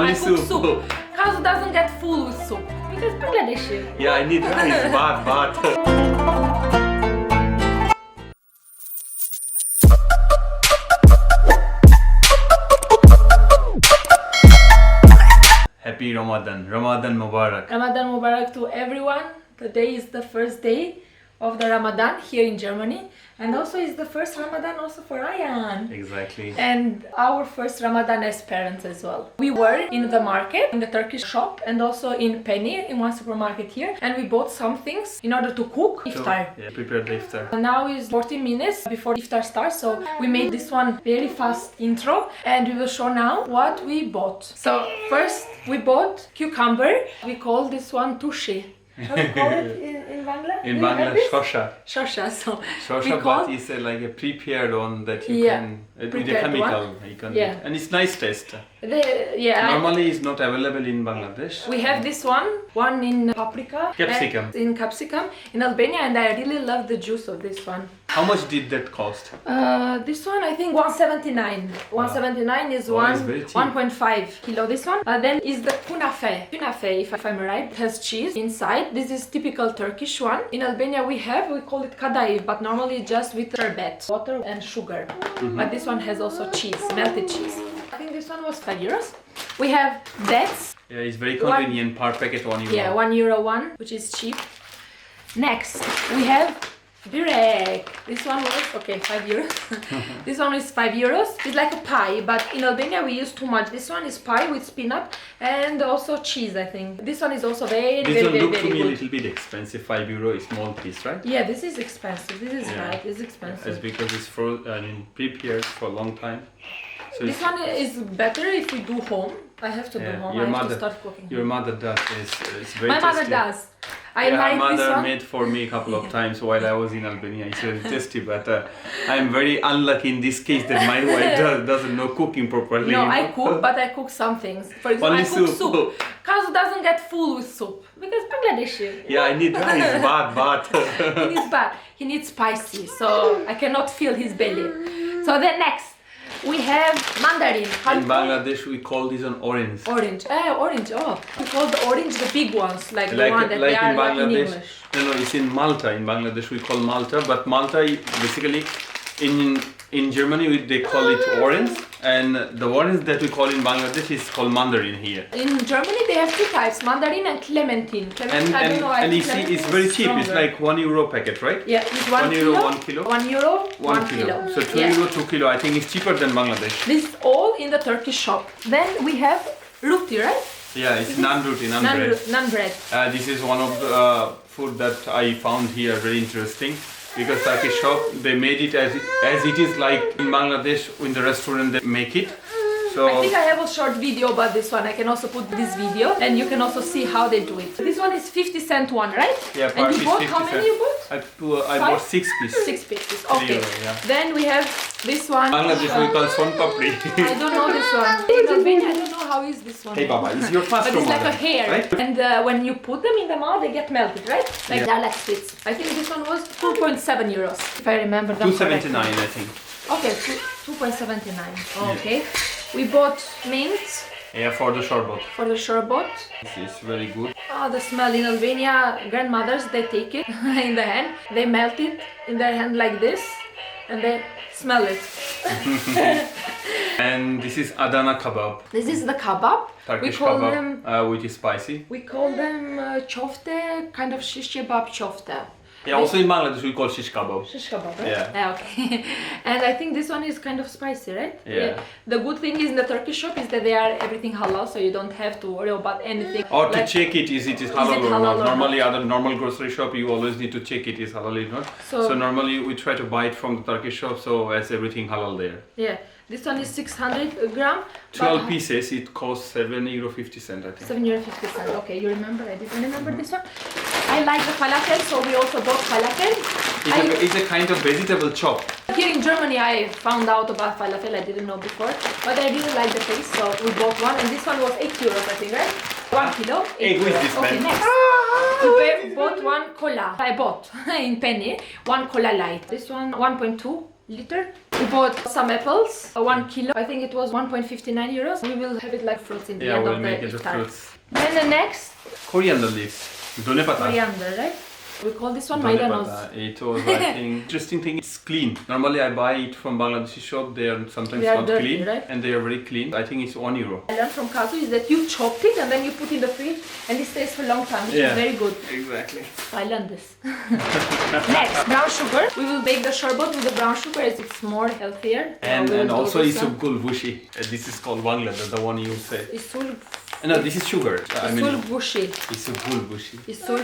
Only I cook soup. soup. Kazu doesn't get full with soup because Bangladeshi. Yeah, I need rice. But. Happy Ramadan. Ramadan Mubarak. Ramadan Mubarak to everyone. Today is the first day of the Ramadan here in Germany, and also is the first Ramadan also for Aayan. Exactly. And our first Ramadan as parents as well. We were in the market, in the Turkish shop, and also in Penny, in one supermarket here, and we bought some things in order to cook Iftar. So, yeah, prepare the Iftar. Now is 40 minutes before Iftar starts, so we made this one very fast intro, and we will show now what we bought. So first we bought cucumber. We call this one tushi. How do you call it in Bangla? In Bangla, shosha. Shosha. So Shosha, but it's like a prepared one that you can with a chemical. You can eat. And it's nice taste. Normally it's not available in Bangladesh. We have this one in paprika, capsicum. In capsicum in Albania, and I really love the juice of this one. How much did that cost? This one I think 179. 179 is 1.5 kilo. This one. Then is the kunafe, if I'm right. It has cheese inside. This is typical Turkish one. In Albania we call it kadayif, but normally just with sherbet, water and sugar. But this one has also cheese, melted cheese. I think this one was €5. We have dates. Yeah, it's very convenient. Per packet €1. Yeah, €1 one, which is cheap. Next we have Birek. This one was €5. This one is €5. It's like a pie, but in Albania we use too much. This one is pie with peanut and also cheese, I think. This one is also very good. This one looks to me good. a little bit expensive. €5 is small piece, right? Yeah, this is expensive. This is right. It's expensive. It's because it's prepared for a long time. So this one is better if we do home. I have to do home. I have to start cooking. Your mother does. It's very My mother does. I like my this mother one. made for me a couple of times while I was in Albania. It's very tasty, but I'm very unlucky in this case that my wife doesn't know cooking properly. No, I cook, but I cook some things. For example, Only I cook soup. Kazu doesn't get full with soup because Bangladeshi. Yeah, I need rice, but. He needs bad. He needs spicy, so I cannot fill his belly. So then next. We have mandarin. In Bangladesh, we call this an orange. Orange. Orange. Oh, we call the orange the big ones, like the one that like they are in Bangladesh. in English. No, it's in Malta. In Bangladesh, we call Malta, but Malta basically in Germany they call it orange, and the orange that we call in Bangladesh is called mandarin here. In Germany, they have two types: mandarin and clementine. And you see, it's very cheap. It's like €1 packet, right? Yeah, it's €1 kilo. €1 kilo. So €2, 2 kilo. I think it's cheaper than Bangladesh. This is all in the Turkish shop. Then we have roti, right? Yeah, it's naan roti, naan bread. Naan bread. This is one of the food that I found here very interesting. Because Turkish shop, they made it as it is like in Bangladesh in the restaurant they make it. So I think I have a short video about this one. I can also put this video and you can also see how they do it. This one is 50-cent one, right? Yeah, and you bought how many you bought? I bought 6 pieces. 6 pieces. Okay. Yeah. Then we have this one. Bangladesh we call son papri. I don't know this one. In Albania, I don't know how is this one. Hey Baba, it's your first But it's like a hair, right? And when you put them in the mouth, they get melted, right? Like they're like sweets. I think this one was €2.7, if I remember them correctly. $2.79, I think. Okay, $2.79. Okay. We bought mint. Yeah, for the sherbet. For the sherbet. This is very good. Oh, the smell in Albania, grandmothers, they take it in the hand. They melt it in their hand like this. And they smell it. And this is Adana kebab. This is the kebab. Turkish kebab, which is spicy. We call them chofte, kind of shish kebab chofte. Yeah, also in Bangladesh we call shish kebab. Shish kebab, right? Yeah. Okay. And I think this one is kind of spicy, right? Yeah. The good thing is in the Turkish shop is that they are everything halal, so you don't have to worry about anything. Or to check it, is it halal or not. Normally, not? other normal grocery shop, you always need to check it is halal or not. So normally we try to buy it from the Turkish shop, so as everything halal there. Yeah. This one is 600 gram. 12 pieces, it costs €7.50, I think. €7.50. Okay, you remember? I didn't remember this one. I like the falafel, so we also bought falafel. It's a kind of vegetable chop. Here in Germany, I found out about falafel. I didn't know before, but I really like the taste, so we bought one. And this one was €8, I think, right? 1 kilo. Hey, who is this Okay, man? next. We bought one cola. I bought in Penny 1 cola light. This one 1.2 liter. We bought some apples, 1 kilo. I think it was 1.59 euros. We will have it like fruits in the end we'll of make the it the iftar. fruits. Then the next, Coriander leaves. Done pata. coriander, right? We call this one Done maidanoz. pata. It was, I think, interesting thing. It's clean. Normally, I buy it from Bangladeshi shop. They are sometimes They are not dirty, clean, right? and they are very clean. I think it's €1. I learned from Kazu is that you chopped it and then you put in the fridge and it stays for a long time, which is very good. Exactly. I learned this. Next, brown sugar. We will bake the sherbet with the brown sugar as it's more healthier. And also Isub Gulbushi. This is called Bangladesh, the one you say. Isul No, this is sugar. bushi. Isub Gulbushi. Isul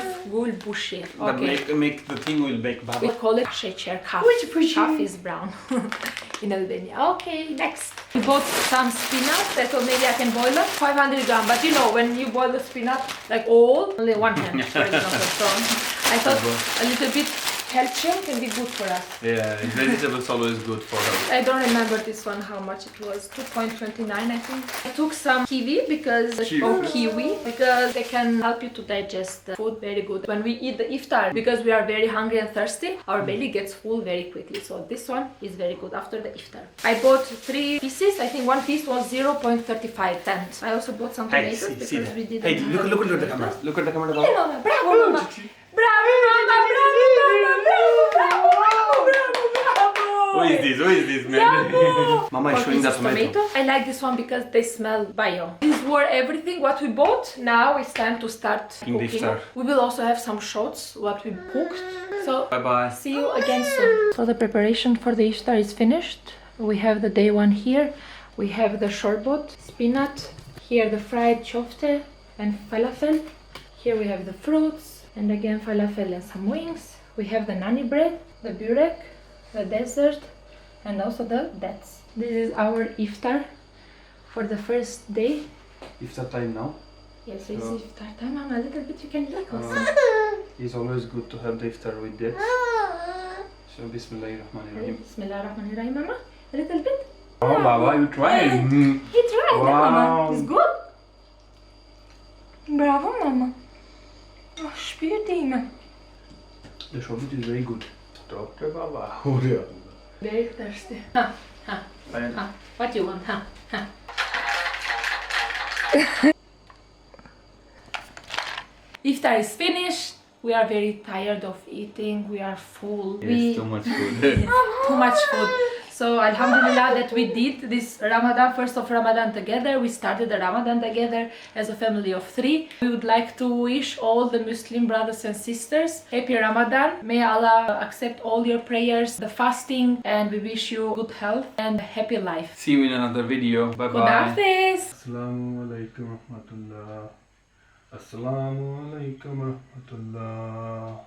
bushi. But Okay. make the thing will bake baba. We call it shecher kaf. Kaf is brown in Albania. Okay, next. We bought some spinach. I thought maybe I can boil it. 500 grams. But you know, when you boil the spinach, like only one hand, for example. So I thought a little bit calcium can be good for us. Yeah, vegetables always good for us. I don't remember this one how much it was. 2.29 I think. I took some kiwi because they can help you to digest the food very good. When we eat the iftar, because we are very hungry and thirsty, our belly gets full very quickly. So this one is very good after the iftar. I bought 3 pieces. I think one piece was 0.35 cents. I also bought some tomatoes because we didn't. Hey, look at the camera. Look at the camera. Hey, mama. Bravo, mama. Bravo, mama. Bravo, bravo, bravo, bravo. Who is this man? Mama is showing the tomato. I like this one because they smell bio. These were everything what we bought. Now it's time to start cooking. Iftar. We will also have some shots what we cooked. So Bye bye. see you again soon. So the preparation for the iftar is finished. We have the day one here. We have the sherbet, spinach. Here the fried chofte and falafel. Here we have the fruits. And again falafel and some wings. We have the nani bread, the burek, the dessert, and also the dates. This is our iftar for the first day. Iftar time now. Yes, it's iftar time. Mama, a little bit you can lick us. It's always good to have the iftar with dates. So Bismillahirrahmanirrahim. Bismillahirrahmanirrahim, Mama. A little bit. Oh, Baba, you tried. He tried, Wow. Mama. It's good. Bravo, Mama. Oh, spürding. The sherbet is very good. Dr. Baba. Very thirsty. Ha, ha, ha. What do you want? Ha, ha. Iftar is finished. We are very tired of eating. We are full. It's too much food. Too much food. So Alhamdulillah that we did this Ramadan, first of Ramadan together. We started the Ramadan together as a family of 3. We would like to wish all the Muslim brothers and sisters Happy Ramadan. May Allah accept all your prayers, the fasting, and we wish you good health and happy life. See you in another video. Bye bye. Khudafiz. Assalamu alaikum rahmatullah. Assalamu alaikum rahmatullah.